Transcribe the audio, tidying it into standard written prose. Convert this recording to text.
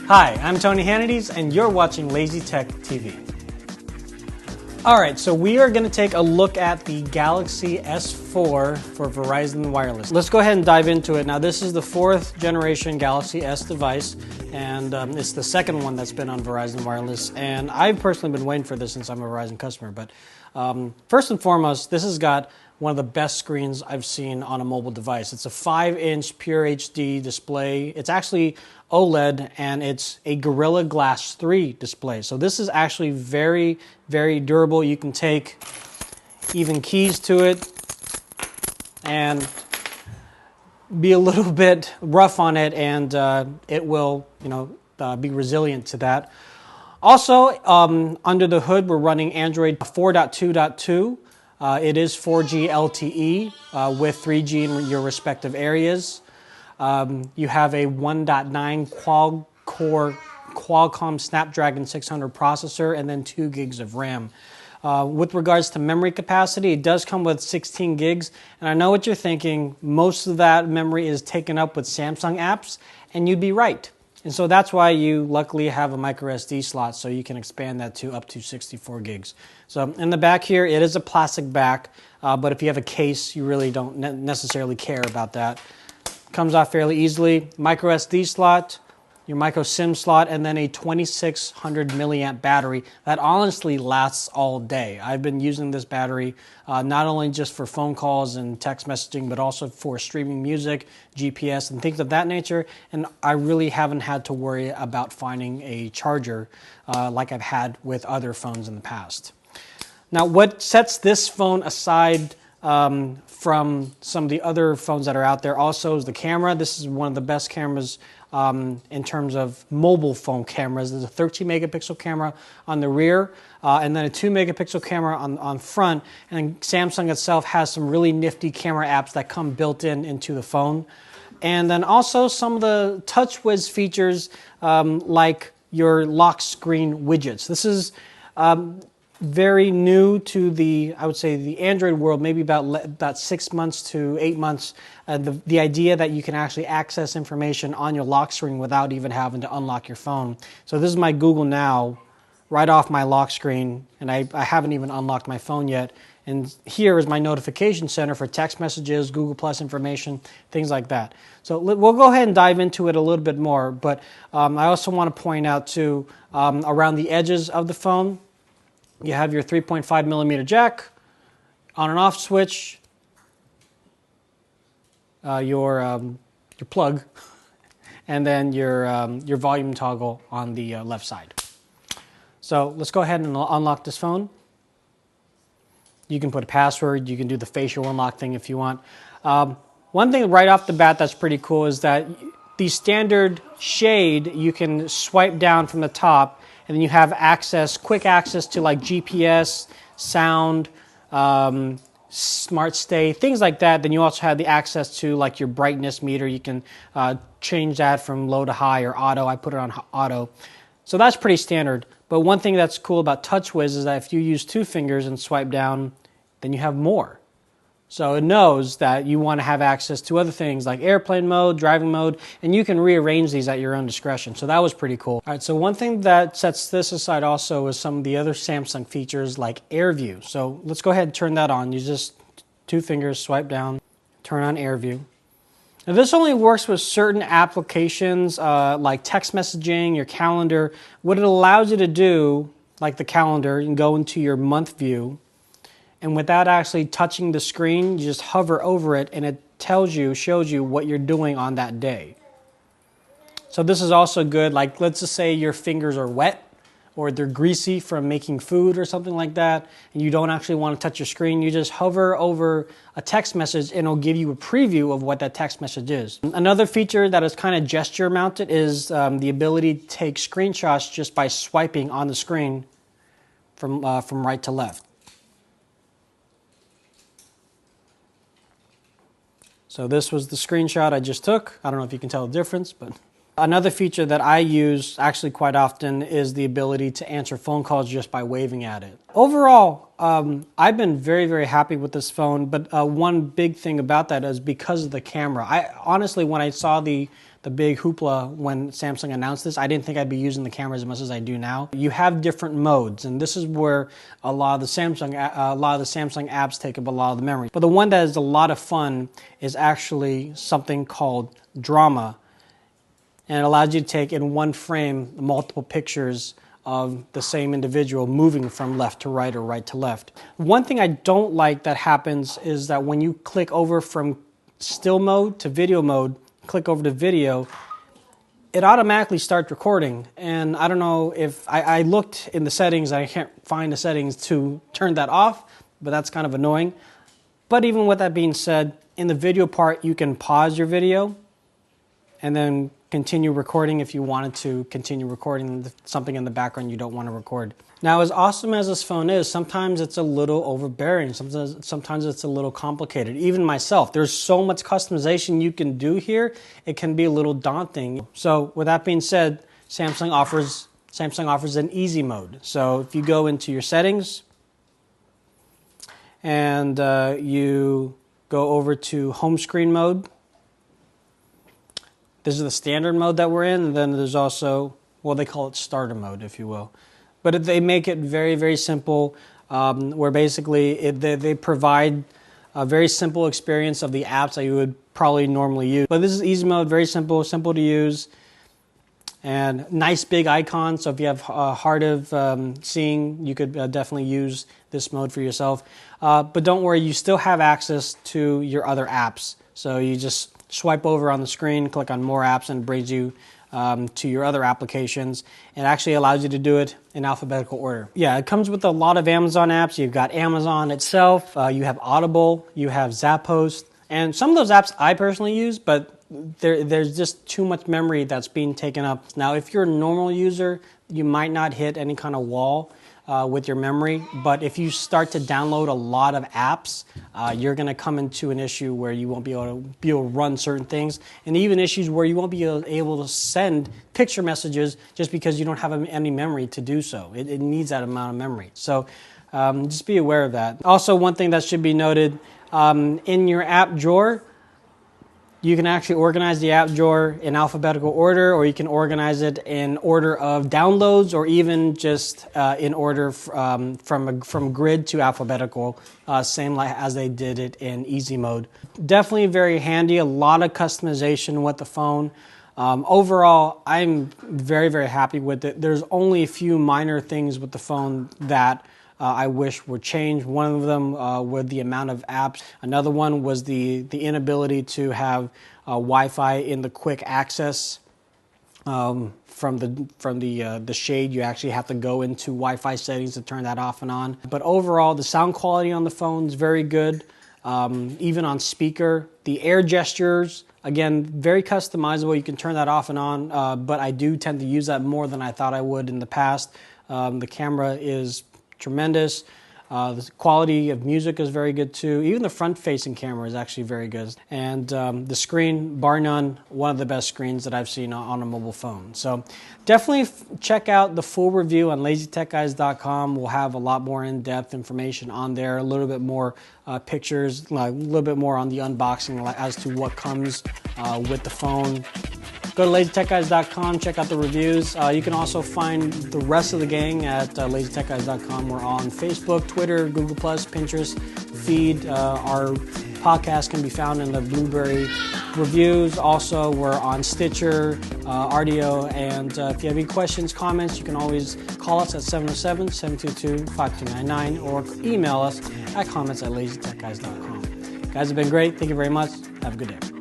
Hi, I'm Tony Hannity, and you're watching Lazy Tech TV. Alright, so we are going to take a look at the Galaxy S4 for Verizon Wireless. Let's go ahead and dive into it. Now, this is the 4th generation Galaxy S device, and it's the second one that's been on Verizon Wireless, and I've personally been waiting for this since I'm a Verizon customer. But first and foremost, this has got one of the best screens I've seen on a mobile device. It's a 5-inch Pure HD display. It's actually OLED, and it's a Gorilla Glass 3 display. So this is actually very, very durable. You can take even keys to it and be a little bit rough on it, and it will, be resilient to that. Also, under the hood, we're running Android 4.2.2. It is 4G LTE with 3G in your respective areas. You have a 1.9 quad-core Qualcomm Snapdragon 600 processor and then 2 gigs of RAM. With regards to memory capacity, it does come with 16 gigs. And I know what you're thinking. Most of that memory is taken up with Samsung apps, and you'd be right. And so that's why you luckily have a micro SD slot, so you can expand that to up to 64 gigs. So in the back here, it is a plastic back, but if you have a case, you really don't necessarily care about that. Comes off fairly easily. Micro SD slot, your micro SIM slot, and then a 2600 milliamp battery that honestly lasts all day. I've been using this battery not only just for phone calls and text messaging, but also for streaming music, GPS, and things of that nature. And I really haven't had to worry about finding a charger like I've had with other phones in the past. Now, what sets this phone aside from some of the other phones that are out there also is the camera. This is one of the best cameras in terms of mobile phone cameras. There's a 13 megapixel camera on the rear and then a 2 megapixel camera on front. And Samsung itself has some really nifty camera apps that come built into the phone. And then also some of the TouchWiz features like your lock screen widgets. This is very new to I would say, the Android world, maybe about 6 months to 8 months. The idea that you can actually access information on your lock screen without even having to unlock your phone. So this is my Google Now right off my lock screen, and I haven't even unlocked my phone yet. And here is my notification center for text messages, Google Plus information, things like that. So we'll go ahead and dive into it a little bit more. But I also want to point out too, around the edges of the phone, you have your 3.5 millimeter jack, on and off switch, your plug, and then your volume toggle on the left side. So let's go ahead and unlock this phone. You can put a password. You can do the facial unlock thing if you want. One thing right off the bat that's pretty cool is that the standard shade, you can swipe down from the top, and then you have quick access to like GPS, sound, smart stay, things like that. Then you also have the access to like your brightness meter. You can change that from low to high or auto. I put it on auto. So that's pretty standard. But one thing that's cool about TouchWiz is that if you use 2 fingers and swipe down, then you have more. So it knows that you want to have access to other things like airplane mode, driving mode, and you can rearrange these at your own discretion. So that was pretty cool. All right, so one thing that sets this aside also is some of the other Samsung features like AirView. So let's go ahead and turn that on. You just 2 fingers, swipe down, turn on AirView. Now this only works with certain applications like text messaging, your calendar. What it allows you to do, like the calendar, you can go into your month view, and without actually touching the screen, you just hover over it and it shows you what you're doing on that day. So this is also good, like let's just say your fingers are wet or they're greasy from making food or something like that, and you don't actually want to touch your screen. You just hover over a text message and it'll give you a preview of what that text message is. Another feature that is kind of gesture mounted is the ability to take screenshots just by swiping on the screen from right to left. So this was the screenshot I just took. I don't know if you can tell the difference, but another feature that I use actually quite often is the ability to answer phone calls just by waving at it. Overall, I've been very, very happy with this phone, but one big thing about that is because of the camera. I honestly, when I saw the big hoopla when Samsung announced this, I didn't think I'd be using the camera as much as I do now. You have different modes, and this is where a lot of the Samsung apps take up a lot of the memory. But the one that is a lot of fun is actually something called Drama, and it allows you to take in one frame multiple pictures of the same individual moving from left to right or right to left. One thing I don't like that happens is that when you click over from still mode to video mode, click over to video, it automatically starts recording. And I don't know if I looked in the settings, I can't find the settings to turn that off, but that's kind of annoying. But even with that being said, in the video part, you can pause your video and then continue recording if you wanted to continue recording something in the background you don't want to record. Now, as awesome as this phone is, sometimes it's a little overbearing. Sometimes it's a little complicated. Even myself, there's so much customization you can do here, it can be a little daunting. So with that being said, Samsung offers an easy mode. So if you go into your settings and you go over to home screen mode, this is the standard mode that we're in, and then there's also, well, they call it starter mode, if you will. But they make it very, very simple, where basically they provide a very simple experience of the apps that you would probably normally use. But this is easy mode, very simple to use, and nice big icon. So if you have hard of seeing, you could definitely use this mode for yourself. But don't worry, you still have access to your other apps. So you just swipe over on the screen, click on more apps, and it brings you to your other applications. It actually allows you to do it in alphabetical order. Yeah, it comes with a lot of Amazon apps. You've got Amazon itself, you have Audible, you have Zappos, and some of those apps I personally use, but there's just too much memory that's being taken up. Now, if you're a normal user, you might not hit any kind of wall with your memory, but if you start to download a lot of apps, you're going to come into an issue where you won't be able to run certain things, and even issues where you won't be able to send picture messages just because you don't have any memory to do so. It needs that amount of memory. So just be aware of that. Also, one thing that should be noted, in your app drawer, you can actually organize the app drawer in alphabetical order, or you can organize it in order of downloads, or even just in order from grid to alphabetical, same like as they did it in easy mode. Definitely very handy, a lot of customization with the phone. Overall, I'm very, very happy with it. There's only a few minor things with the phone that I wish were changed. One of them were the amount of apps. Another one was the inability to have Wi-Fi in the quick access. From the shade, you actually have to go into Wi-Fi settings to turn that off and on. But overall, the sound quality on the phone is very good. Even on speaker, the air gestures, again, very customizable. You can turn that off and on, but I do tend to use that more than I thought I would in the past. The camera is tremendous. The quality of music is very good too. Even the front-facing camera is actually very good. And the screen, bar none, one of the best screens that I've seen on a mobile phone. So definitely check out the full review on LazyTechGuys.com. We'll have a lot more in-depth information on there, a little bit more pictures, a little bit more on the unboxing as to what comes with the phone. Go to LazyTechGuys.com, check out the reviews. You can also find the rest of the gang at LazyTechGuys.com. We're on Facebook, Twitter, Google+, Pinterest, Feed. Our podcast can be found in the Blueberry reviews. Also, we're on Stitcher, RDO, and if you have any questions, comments, you can always call us at 707-722-5299 or email us at comments@LazyTechGuys.com. Guys have been great. Thank you very much. Have a good day.